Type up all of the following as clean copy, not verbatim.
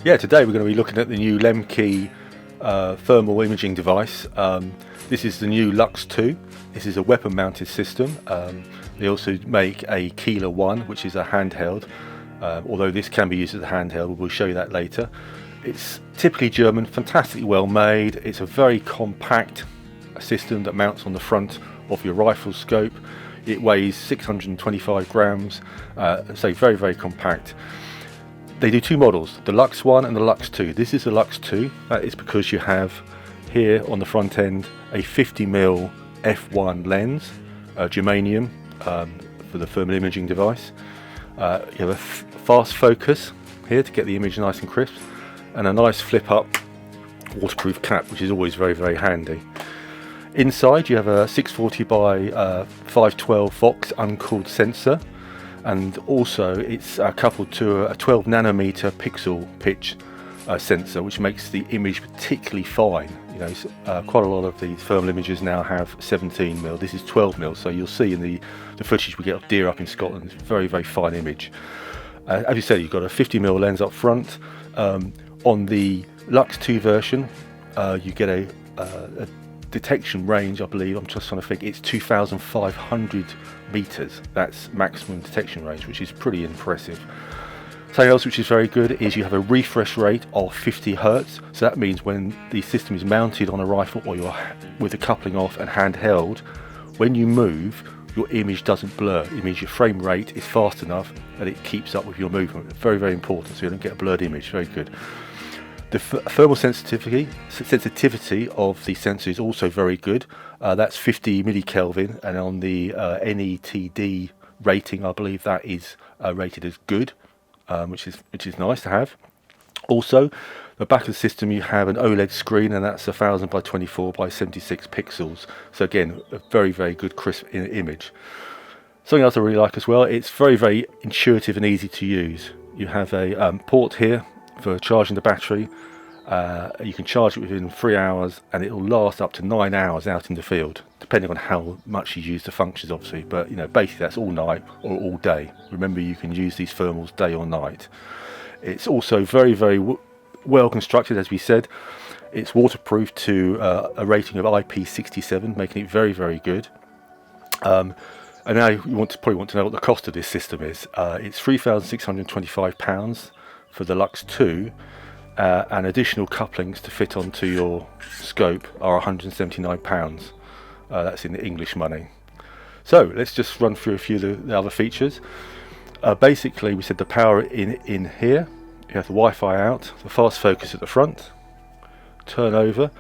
Yeah, today we're going to be looking at the new Liemke thermal imaging device. This is the new Luchs 2. This is a weapon mounted system. They also make a Kilo 1, which is a handheld, although this can be used as a handheld. We'll show you that later. It's typically German, fantastically well made. It's a very compact system that mounts on the front of your rifle scope. It weighs 625 grams, so very, very compact. They do two models, the Luchs 1 and the Luchs 2. This is the Luchs 2. That is because you have here on the front end a 50mm f1 lens, germanium, for the thermal imaging device. You have a fast focus here to get the image nice and crisp, and a nice flip up waterproof cap, which is always very, very handy. Inside you have a 640 by 512 Vox uncooled sensor, and also it's coupled to a 12 nanometer pixel pitch sensor, which makes the image particularly fine. You know, quite a lot of these thermal images now have 17mm. This is 12mm, so you'll see in the footage we get of deer up in Scotland, it's a very, very fine image. As you said, you've got a 50mm lens up front. On the Luchs 2 version, you get a detection range, I believe, I'm just trying to think, it's 2,500 meters. That's maximum detection range, which is pretty impressive. Something else which is very good is you have a refresh rate of 50 Hertz. So that means when the system is mounted on a rifle or you're with the coupling off and handheld, when you move, your image doesn't blur. It means your frame rate is fast enough that it keeps up with your movement. Very, very important, so you don't get a blurred image. Very good. The thermal sensitivity of the sensor is also very good. That's 50 millikelvin, and on the NETD rating, I believe that is rated as good, which is nice to have. Also, the back of the system you have an OLED screen, and that's 1000 by 24 by 76 pixels. So again, a very, very good crisp image. Something else I really like as well, it's very, very intuitive and easy to use. You have a port here for charging the battery. You can charge it within 3 hours, and it will last up to 9 hours out in the field, depending on how much you use the functions, obviously. But you know, basically that's all night or all day. Remember, you can use these thermals day or night. It's also very, very well constructed, as we said. It's waterproof to a rating of IP67, making it very, very good. And now you probably want to know what the cost of this system is. It's £3,625 for the Luchs 2, and additional couplings to fit onto your scope are £179. That's in English money. So let's just run through a few of the other features. Basically, we said the power in here. You have the Wi-Fi out, the fast focus at the front, turn over.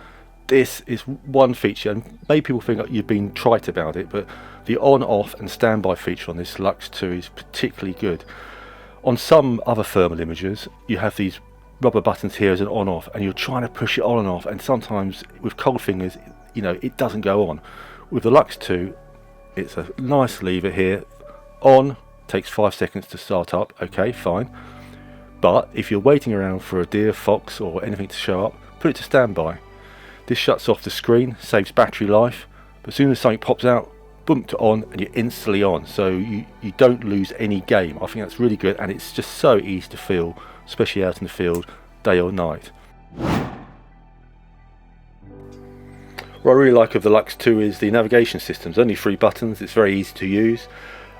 This is one feature, and maybe people think you've been trite about it, but the on-off and standby feature on this Luchs 2 is particularly good. On some other thermal imagers, you have these rubber buttons here as an on-off, and you're trying to push it on and off, and sometimes with cold fingers, you know, it doesn't go on. With the Luchs 2, it's a nice lever here. On, takes 5 seconds to start up, okay, fine. But if you're waiting around for a deer, fox, or anything to show up, put it to standby. This shuts off the screen, saves battery life, but as soon as something pops out, boom, to on, and you're instantly on, so you don't lose any game. I think that's really good, and it's just so easy to feel, especially out in the field, day or night. What I really like of the Luchs 2 is the navigation system. There's only 3 buttons, it's very easy to use.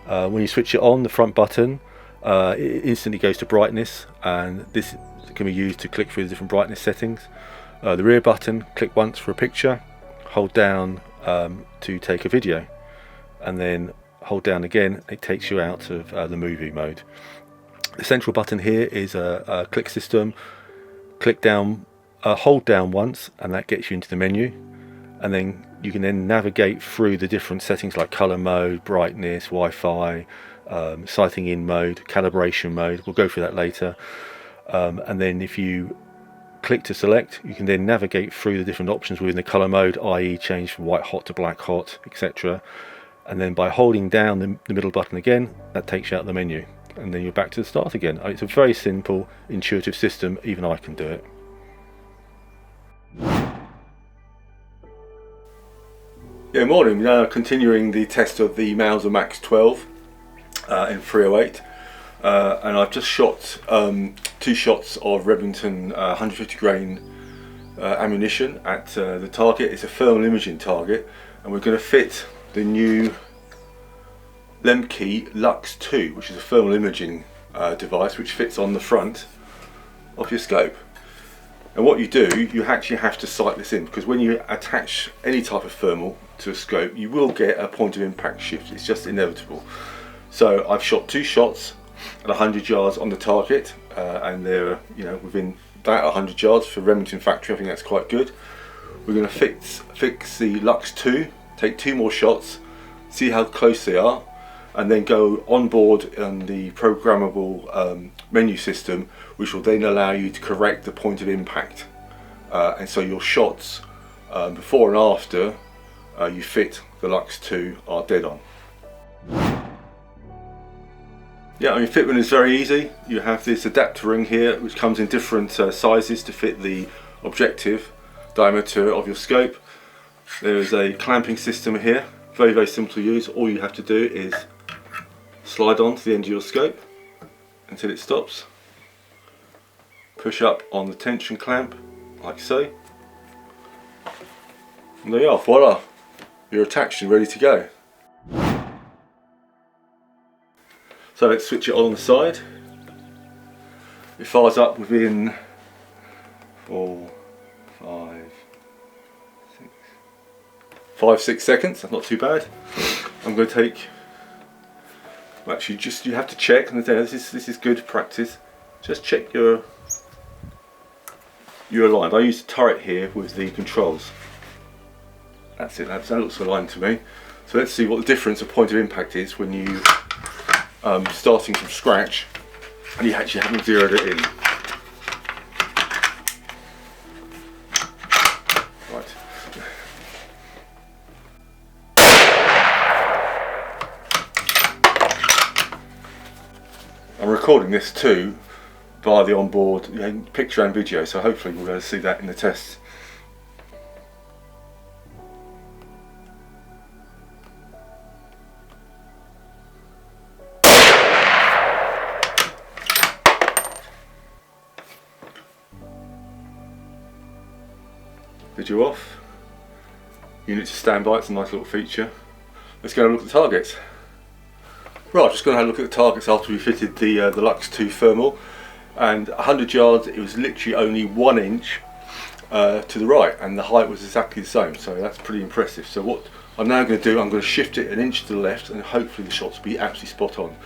When you switch it on, the front button, it instantly goes to brightness, and this can be used to click through the different brightness settings. The rear button, click once for a picture, hold down to take a video, and then hold down again, it takes you out of the movie mode. The central button here is a click system. Click down, hold down once, and that gets you into the menu, and then you can then navigate through the different settings like color mode, brightness, Wi-Fi, sighting in mode, calibration mode. We'll go through that later. And then if you click to select, you can then navigate through the different options within the color mode, i.e. change from white hot to black hot, etc. And then by holding down the middle button again, that takes you out of the menu, and then you're back to the start again. It's a very simple, intuitive system. Even I can do it. Yeah, morning. Continuing the test of the Mauser Max 12 in 308. and I've just shot 2 shots of Remington 150 grain ammunition at the target. It's a thermal imaging target, and we're going to fit the new Liemke Luchs 2, which is a thermal imaging device which fits on the front of your scope. And what you do, you actually have to sight this in, because when you attach any type of thermal to a scope, you will get a point of impact shift. It's just inevitable. So I've shot 2 shots at 100 yards on the target, and they're within about 100 yards for Remington factory. I think that's quite good. We're going to fix the Luchs 2, take 2 more shots, see how close they are, and then go on board on the programmable menu system, which will then allow you to correct the point of impact. And so your shots before and after you fit the Luchs 2 are dead on. Yeah, I mean, fitment is very easy. You have this adapter ring here which comes in different sizes to fit the objective diameter of your scope. There is a clamping system here, very, very simple to use. All you have to do is slide on to the end of your scope until it stops. Push up on the tension clamp like so. And there you are, voila! You're attached and ready to go. So let's switch it on the side. It fires up within 4, 5, 6 seconds. That's not too bad. I'm going to take. Actually, you have to check, and this is good practice. Just check you're aligned. I use the turret here with the controls. That's it. That looks aligned to me. So let's see what the difference of point of impact is when you starting from scratch and you actually haven't zeroed it in. Right. I'm recording this too via the onboard picture and video, so hopefully we'll be able to see that in the test. Video off. Unit to standby, it's a nice little feature. Let's go and look at the targets. Right, just going to have a look at the targets after we fitted the Luchs 2 thermal, and 100 yards it was literally only 1 inch to the right, and the height was exactly the same, so that's pretty impressive. So what I'm now going to do, I'm going to shift it 1 inch to the left, and hopefully the shots will be absolutely spot on.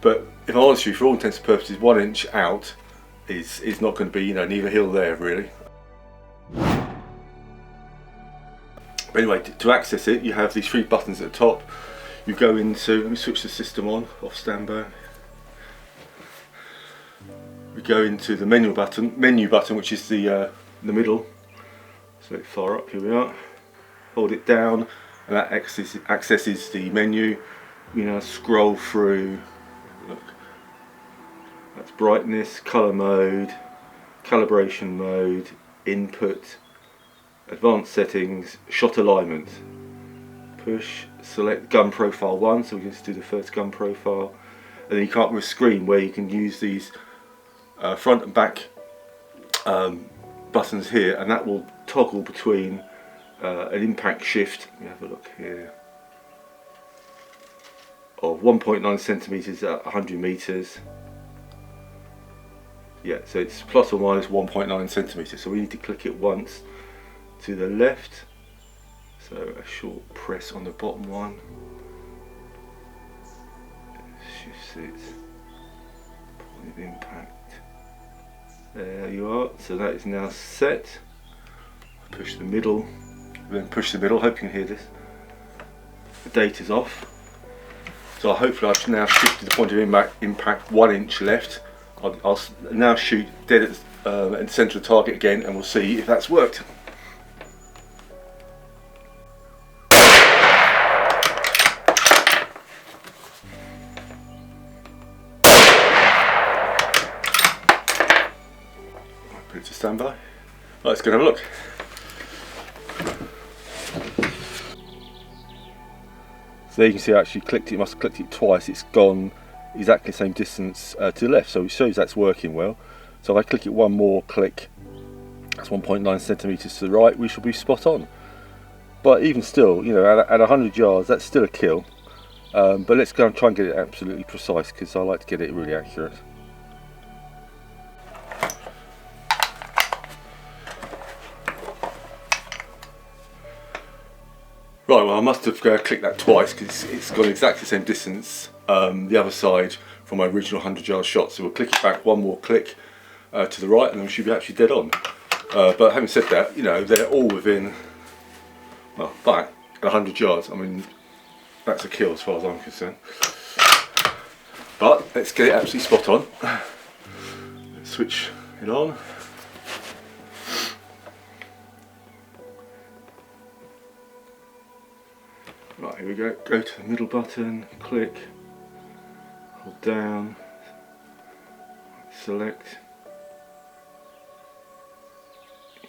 But if I'm honest with you, for all intents and purposes, 1 inch out is not going to be neither here nor there really. But anyway, to access it, you have these 3 buttons at the top. You go into, let me switch the system on, off standby. We go into the menu button, which is the middle. So it's far up, here we are. Hold it down, and that accesses the menu. You now scroll through, look, that's brightness, colour mode, calibration mode, input, advanced settings, shot alignment. Push, select gun profile 1, so we can just do the first gun profile, and then you come up with a screen where you can use these front and back buttons here, and that will toggle between an impact shift. Let me have a look here, of 1.9 centimeters at 100 meters. Yeah, so it's plus or minus 1.9 centimeters. So we need to click it once to the left. So a short press on the bottom one. Shifts it. Point of impact. There you are. So that is now set. Push the middle. Then push the middle. Hope you can hear this. The date is off. So hopefully I've now shifted the point of impact 1 inch left. I'll now shoot dead at the centre of the target again, and we'll see if that's worked. Put it to standby. Right, let's go and have a look. So there you can see I actually clicked it, must have clicked it twice. It's gone exactly the same distance to the left, so it shows that's working well. So if I click it one more click, that's 1.9 centimeters to the right, we shall be spot on. But even still, you know, at 100 yards, that's still a kill. But let's go and try and get it absolutely precise, because I like to get it really accurate. Right, well, I must have clicked that twice, because it's got exactly the same distance the other side from my original 100-yard shot. So we'll click it back one more click to the right, and then we should be actually dead on. But having said that, you know, they're all within, well, back at 100 yards. I mean, that's a kill as far as I'm concerned. But let's get it absolutely spot on. Let's switch it on. Right, here we go. Go to the middle button, click, hold down, select.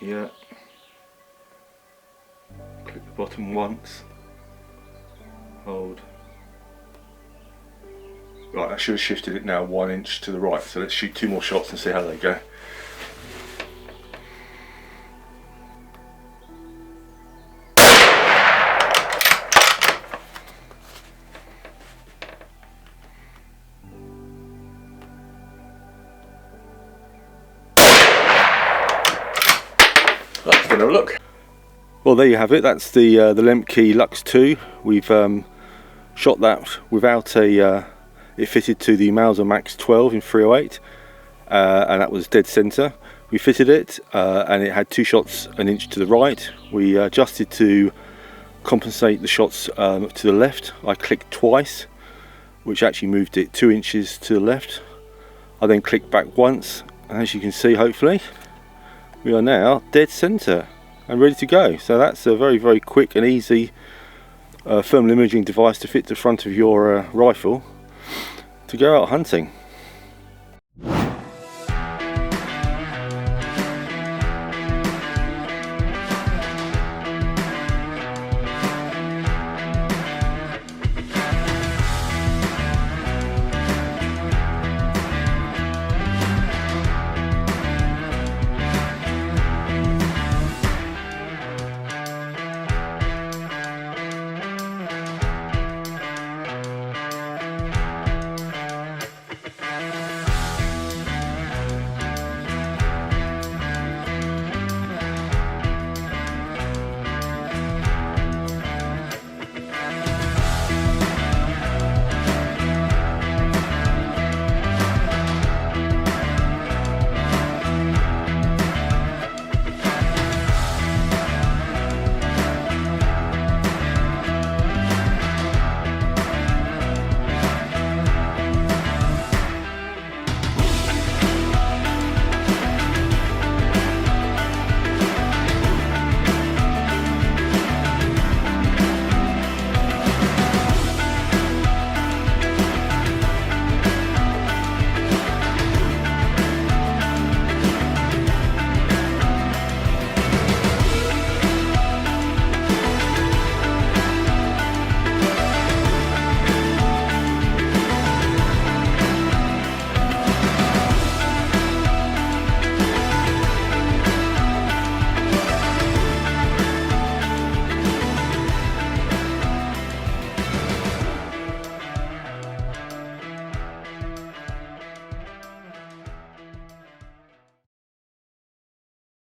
Yeah. Click the bottom once. Hold. Right, I should have shifted it now 1 inch to the right. So let's shoot 2 more shots and see how they go. Let's have a look. Well, there you have it. That's the Liemke Luchs 2. We've shot that without a it fitted to the Mauser Max 12 in 308, and that was dead center. We fitted it and it had 2 shots an inch to the right. We adjusted to compensate the shots to the left. I clicked twice, which actually moved it 2 inches to the left. I then clicked back once, and as you can see, hopefully, we are now dead center and ready to go. So that's a very, very quick and easy thermal imaging device to fit to the front of your rifle to go out hunting.